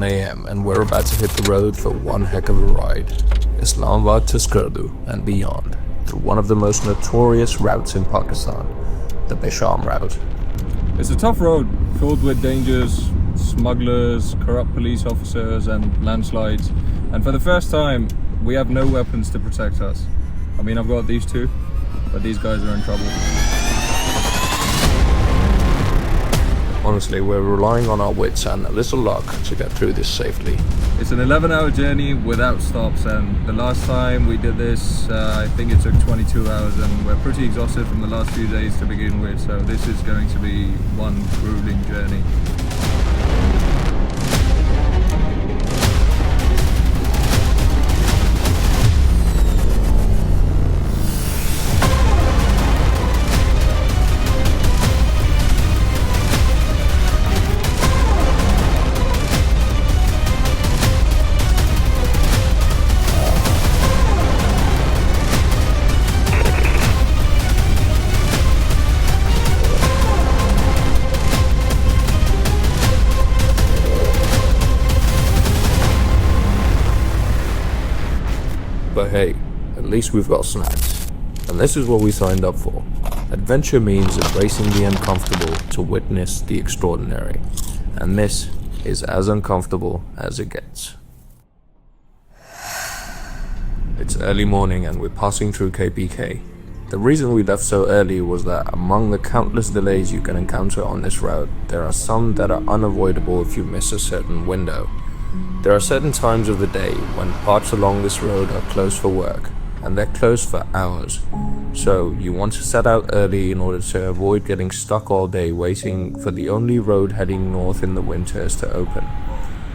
1 AM and we're about to hit the road for one heck of a ride. Islamabad to Skardu and beyond, through one of the most notorious routes in Pakistan, the Bisham route. It's a tough road, filled with dangers, smugglers, corrupt police officers and landslides. And for the first time, we have no weapons to protect us. I mean, I've got these two, but these guys are in trouble. Honestly, we're relying on our wits and a little luck to get through this safely. It's an 11-hour journey without stops, and the last time we did this, I think it took 22 hours, and we're pretty exhausted from the last few days to begin with, so this is going to be one grueling journey. But hey, at least we've got snacks. And this is what we signed up for. Adventure means embracing the uncomfortable to witness the extraordinary. And this is as uncomfortable as it gets. It's early morning and we're passing through KPK. The reason we left so early was that among the countless delays you can encounter on this route, there are some that are unavoidable if you miss a certain window. There are certain times of the day when parts along this road are closed for work, and they're closed for hours. So you want to set out early in order to avoid getting stuck all day waiting for the only road heading north in the winters to open.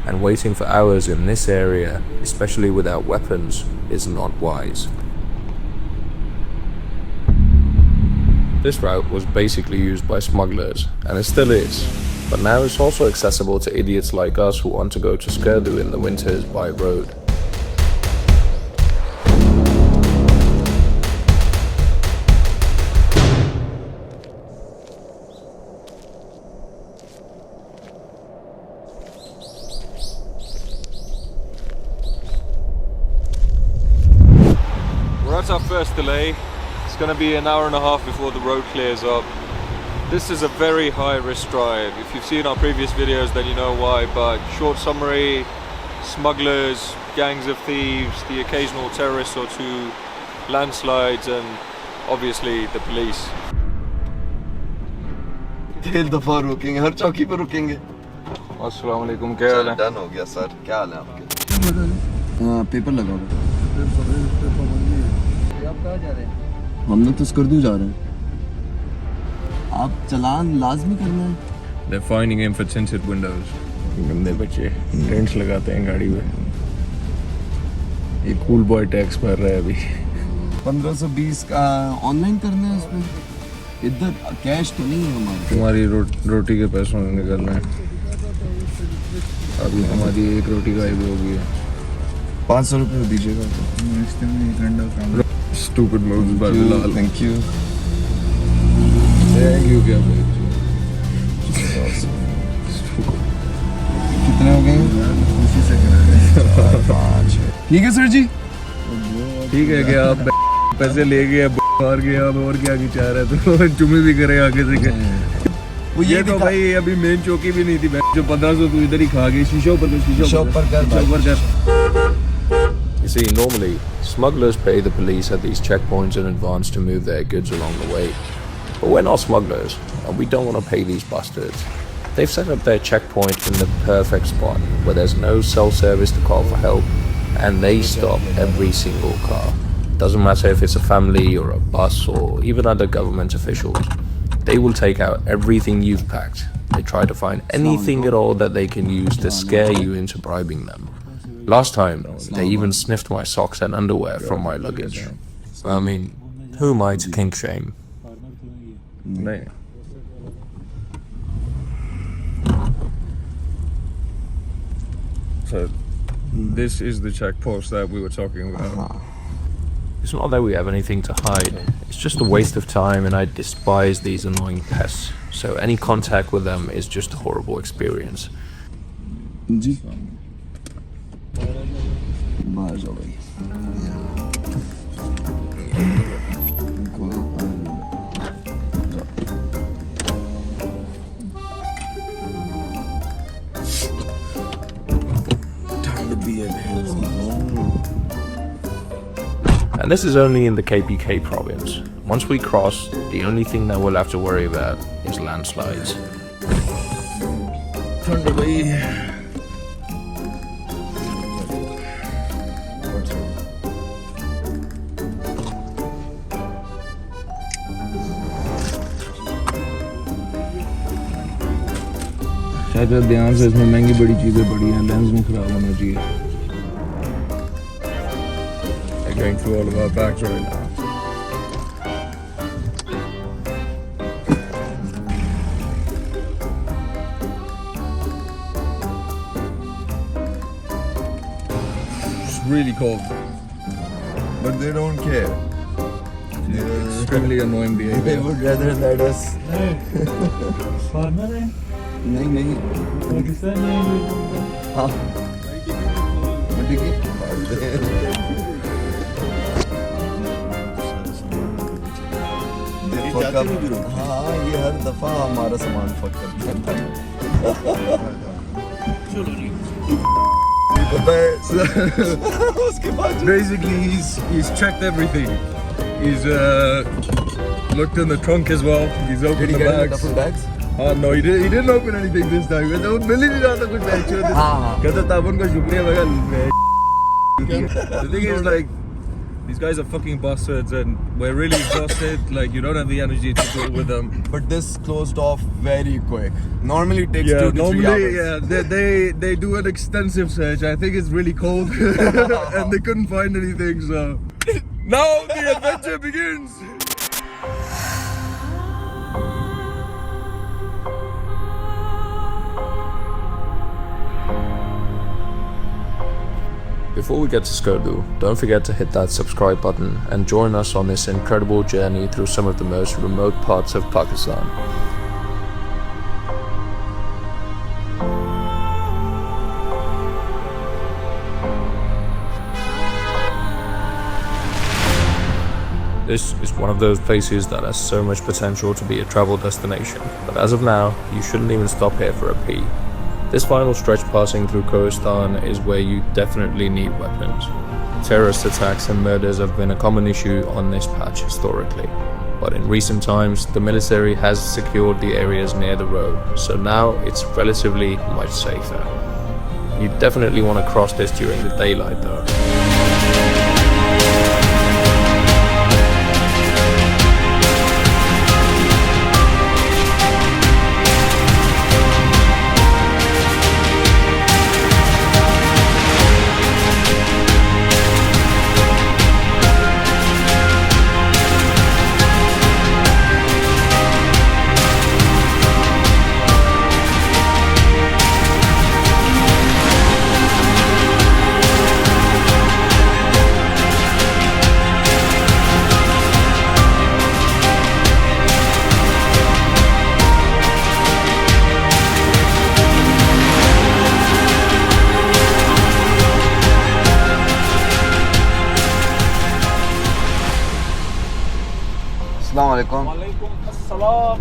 And waiting for hours in this area, especially without weapons, is not wise. This route was basically used by smugglers, and it still is. But now it's also accessible to idiots like us who want to go to Skardu in the winters by road. We're at our first delay. It's going to be an hour and a half before the road clears up. This is a very high-risk drive. If you've seen our previous videos, then you know why, but short summary: smugglers, gangs of thieves, the occasional terrorist or two, landslides, and obviously the police. तेल दफा रुकेंगे, हर चौकी पर रुकेंगे। अस्सलाम वालेकुम, क्या हाल है? डन हो गया सर, क्या हाल है आपके? हाँ, पेपर लगा हुआ। आप कहाँ जा रहे हैं? हम लोग तो स्कर्दू जा रहे हैं। आप चलान लाजमी करना है। They're finding him for tinted windows. गंदे बच्चे डेंट्स लगाते हैं गाड़ी में। ये कूल बॉय टैक्स भर रहा है अभी। 1520 का ऑनलाइन करना है उसमें। इधर कैश तो नहीं है हमारे। तुम्हारी रोटी के पैसों में निकलना है। अभी हमारी एक रोटी गायब हो गई है। 500 रुपये दीजिएगा। Stupid moves by Bilal. Thank you. Thank you क्या भाई? कितने हो गए? खुशी से करा 5। ठीक है सर जी। ठीक है क्या आप पैसे ले गए मार गया अब और क्या की चाह रहा है तो चुम्मी भी करे आगे से क्या? वो ये तो भाई अभी मेन चौकी भी नहीं थी जो 1500 तू इधर ही खा गई शीशों पर कर। You see, normally, smugglers pay the police at these checkpoints in advance to move their goods along the way. But we're not smugglers, and we don't want to pay these bastards. They've set up their checkpoint in the perfect spot, where there's no cell service to call for help, and they stop every single car. Doesn't matter if it's a family or a bus or even other government officials. They will take out everything you've packed. They try to find anything at all that they can use to scare you into bribing them. Last time, they even sniffed my socks and underwear from my luggage. I mean, who am I to kink shame? So, this is the checkpost that we were talking about. It's not that we have anything to hide. It's just a waste of time, and I despise these annoying pests. So any contact with them is just a horrible experience. जी आ जाओ भाई And this is only in the KPK province. Once we cross, the only thing that we'll have to worry about is landslides. ठंड भाई शायद ध्यान से इसमें महंगी बड़ी चीजें पड़ी हैं लेंस नहीं खराब होना चाहिए going through all of our bags right now it's really cold but they don't care they're extremely annoying behavior they would rather let us farmer नहीं नहीं पाकिस्तान हाँ हाँ ये हर दफा हमारा सामान फक करता है उसके बाद basically he's checked everything. He's looked in the trunk as well. He's opened the bags. No, he didn't open anything this time. वो मिल ही नहीं रहा था कुछ एक्चुअली कहता था उनका शुक्रिया मगर the thing is like these guys are fucking bastards and we're really exhausted. Like you don't have the energy to deal with them. But this closed off very quick. Normally it takes 2 to 3 hours. Yeah, they do an extensive search. I think it's really cold and they couldn't find anything. So now the adventure begins. Before we get to Skardu, don't forget to hit that subscribe button and join us on this incredible journey through some of the most remote parts of Pakistan. This is one of those places that has so much potential to be a travel destination, but as of now, you shouldn't even stop here for a pee. This final stretch passing through Kohistan is where you definitely need weapons. Terrorist attacks and murders have been a common issue on this patch historically, but in recent times the military has secured the areas near the road, so now it's relatively much safer. You definitely want to cross this during the daylight though.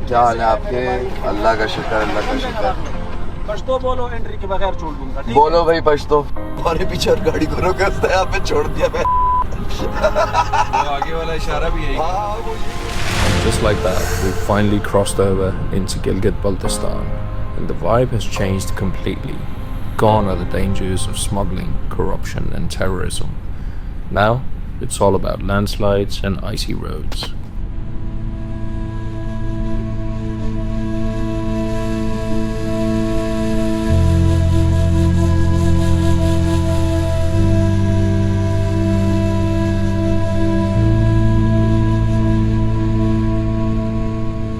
क्या हाल है आपके अल्लाह का शुक्र पश्तो बोलो entry के बगैर छोड़ दूंगा बोलो भाई पश्तो हमारे पीछे और गाड़ी को रोका था यहाँ पे छोड़ दिया मैं आगे वाला इशारा भी है Just like that, we've finally crossed over into Gilgit Baltistan, and the vibe has changed completely. Gone are the dangers of smuggling, corruption and terrorism. Now, it's all about landslides and icy roads.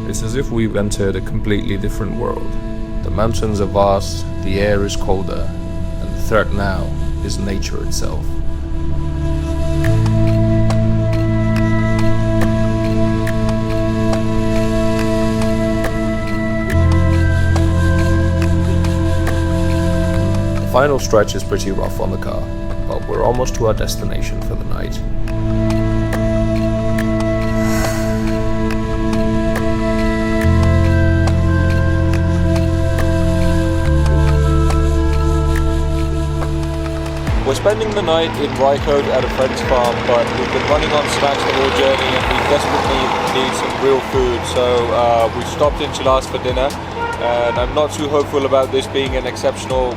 It's as if we've entered a completely different world. The mountains are vast, the air is colder, and the threat now is nature itself. The final stretch is pretty rough on the car. but we're almost to our destination for the night. We're spending the night in Raikot at a friend's farm, but we've been running on snacks the whole journey and we desperately need some real food. So we stopped in Chilas for dinner, and I'm not too hopeful about this being an exceptional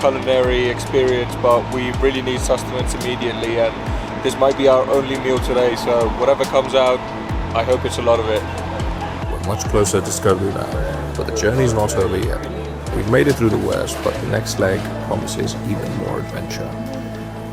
culinary experience, but we really need sustenance immediately, and this might be our only meal today, so whatever comes out, I hope it's a lot of it. We're much closer to Skardu now, but the journey's not over yet. We've made it through the worst, but the next leg promises even more adventure.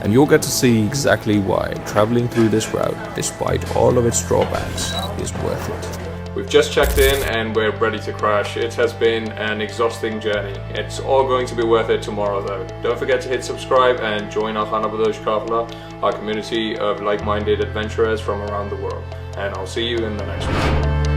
And you'll get to see exactly why traveling through this route, despite all of its drawbacks, is worth it. We've just checked in and we're ready to crash. It has been an exhausting journey. It's all going to be worth it tomorrow though. Don't forget to hit subscribe and join our Khanabadosh Kafla, our community of like-minded adventurers from around the world. And I'll see you in the next one.